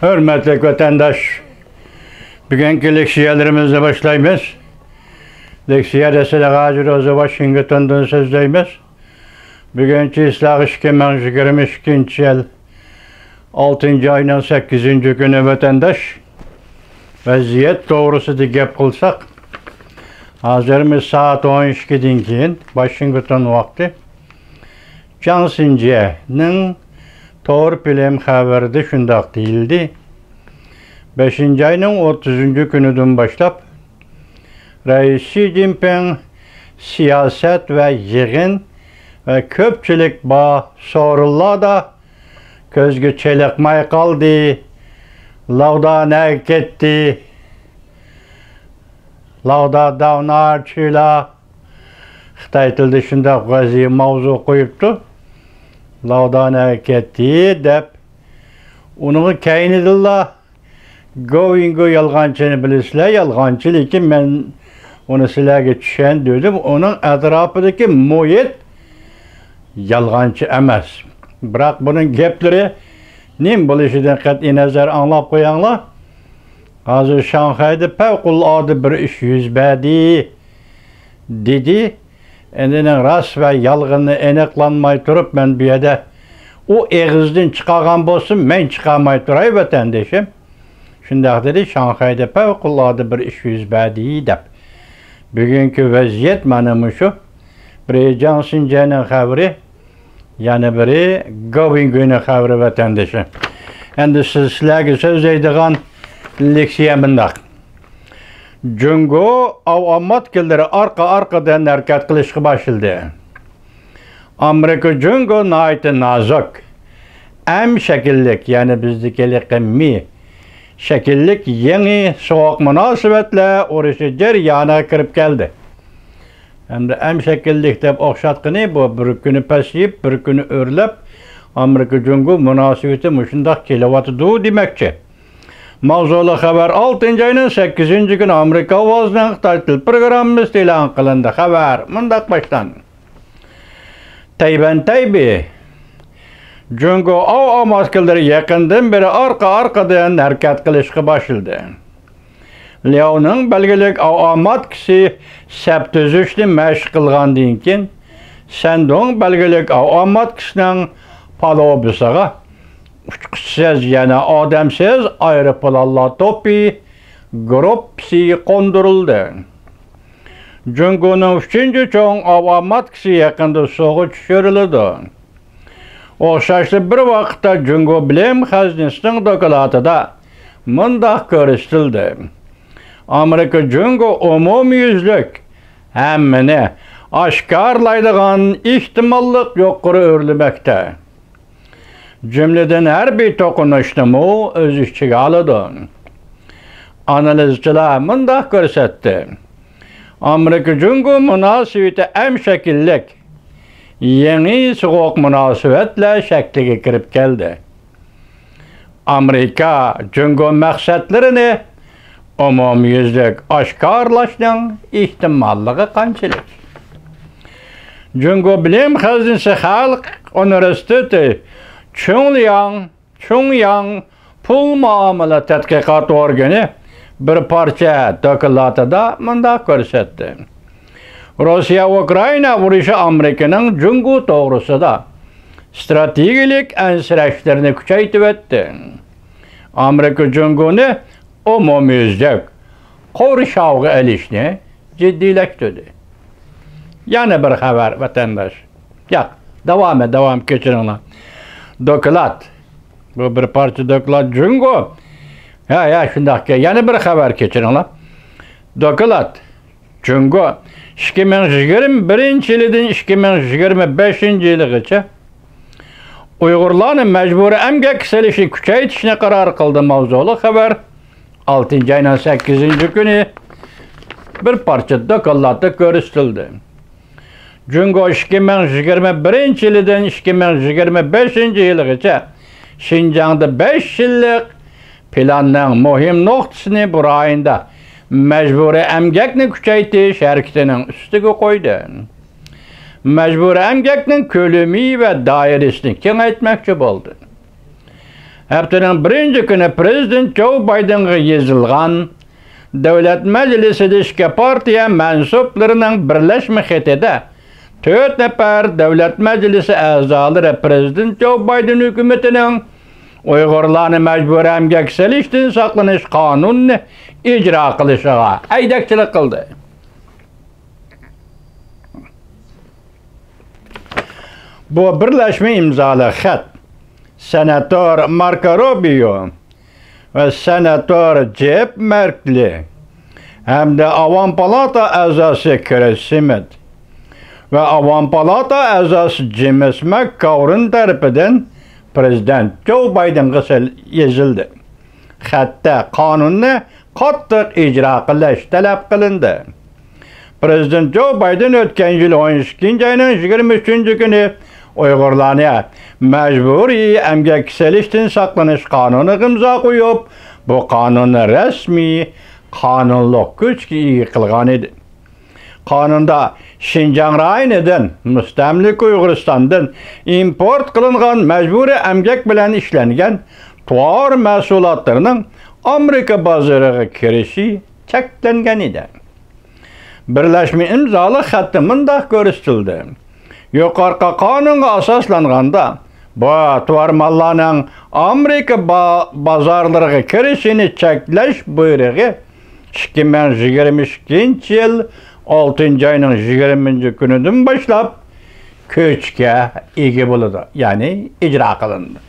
Hürmetli vatandaş, bugünkü leksiyalarımızla başlayımız. Leksiya desele Gazi Roza Washington'dan sözleyimiz. Bugünkü ıslah 2022 yıl 6. ayının 8. günü vatandaş. Vaziyet doğrusu da gep kılsak. Hazırımız saat 12'den keyin Washington vakti. Cansince'nin Tor bilim haberde şundak değildi. 5. ayının 30. günüdün başlap Reis Xi Jinping siyaset ve yığın ve köpçülük bağ sorulla da közgü çelekmay kaldı. Lavda ne gitti? Lavda davnar çila Xitay tilde şundak gazi mavzu koyuptu. Lavdan hareketi dep onun kaynidilla goingo yalğançını bilisler yalğançı lekin ben onu sizlerge düşen dedim onun etrafındaki muhit yalğançı emas. Bırak bunun gepleri nim buluşudan qat'i nazar anlap koyanlar hazır Şanghay'da fevkalade bir iş yüz berdi dedi. Endinin rast ve yalgını eneklanmay durup ben bir yerde o eğizden çıkagan bolsun ben çıkamay duray vatandaşım. Şundak dedi Şanghay'da fevkalade bir iş yüz berdi dep. Bugünkü vaziyet manımı şu. Biri Cansince'nin haberi yani biri Govingo'nun haberi vatandaşım. Endi sizlerge sözleydiğin leksiyamındak. Jungo avamat kelleri arkadan hareket kılışkı başladı. Amerika Jungo naiti nazok. Em şekillik yani bizdeki mi şekillik yeni soğuk münasibetle orası ceryana kirip geldi. Hem de em şekillik dep okşatkını bu bir günü pesiyip bir günü örlep Amerika Jungo münasibeti muşundak kilovatı du demekçi. Mavzulu haber 6. ayının 8. günü Amerika Ovası'nın Xitay Til programımız ilan kılındı. Haber mındak baştan. Taybi. Jungo av askerleri yakından beri arkadan hareket kılışkı başladı. Leo'nun belgelik avamat kişi septüzüşlü meşk kılgandığın kin sendon belgelik avamat kişinin palobüsağa uçkusuz yani adamsız aeroplanlar topi grupsi konduruldu. Jungo'nun 3. çoğun avamat kişi yakında soğuk düşürüldü. O şaşlı bir vakitte Jungo bilim hazinesinin dokulatıda mındak görüştüldü. Amerika Jungo umum yüzlük hemmini aşkarlaydığın ihtimallık yukarı örülmekte. Cümleden her bir tokunuştumu öz işçiga alıdı. Analizciler mındak görsetti. Amerika Jungo münasibeti em şekillik yeni soğuk münasebetle şekline kirip geldi. Amerika Jungo maksatlarını umum yüzlük aşkarlaştığın ihtimallığı kançılık. Jungo bilim hazinesi halk üniversitesi Çungyang pul muamele tetkikat organı bir parça dokulatıda mındak görsetti. Rusya-Ukrayna vuruşu Amerika'nın Jungo doğrusu da stratejik ensirajlarını küçeytip etti. Amerika Jungo'nu umumiyüzlük koruşavğı elişini ciddileştirdi. Yani bir haber vatandaş. Ya devam geçirinler. Dokulat. Bu bir parça dokulat Jungo. Ya şundak yani bir haber geçirinler. Dokulat. Jungo 2021 yıldan 2025 yılıgacha Uygurlarning mecburi emgek selişi küçeytishni karar kıldı mavzulu haber 6. ayının 8. günü bir parça dokulatda görüştüldü. Jungo 2021 yıldan 2025 yılıgacha Şinjan'da 5 yıllık planның muhim noktasını bu ayında mecburi emgekni küçeytiş hareketinin üstüge koydu. Mecburi emgeknin kölemi ve dairesini kengaytmekçi oldu. Haftanın birinci günü Prezident Joe Biden'a yazılgan Devlet Meclisi'deki partiya mensuplarının birleşme xetede 4 nefer Devlet Meclisi azaları Prezident Joe Biden hükümetinin Uygurlarını mecbur emgek seliştin saklanış kanununu icra kılışıga aydakçılık kıldı. Bu birleşme imzalı xat Senatör Marco Rubio ve Senatör Jeb Merkley hem de Avam Palata azası Chris Smith ve Avam Palata azası James McGovern tarafından Prezident Joe Biden'a yazıldı. Hatta kanunni qattiq icra qilish talab qilindi. Prezident Joe Biden o'tgan yil 12 ayning 23 kuni Uyg'urlarni majburiy emgak selishdan saqlanish qonuni imzo qo'yib, bu qonunni rasmiy qonunliq kuchga ega qilgan edi. Qonunda Şinjan rayonidan mustamlik Uyg'uristondan import qilingan majburiy emgak bilan ishlangan tovar mahsulotlarining Amerika bozoriga kirishi cheklangan edi. Birleşme imzalı xatda mundaq ko'rsatildi. Yuqorqi qonunga asoslanganda bu tovar mallarning Amerika bozorlariga kirishini cheklash buyrug'i 2022 yil 6 ayning 20 kunidan boshlab kuchga ega bo'ladi, ya'ni ijro qilindi.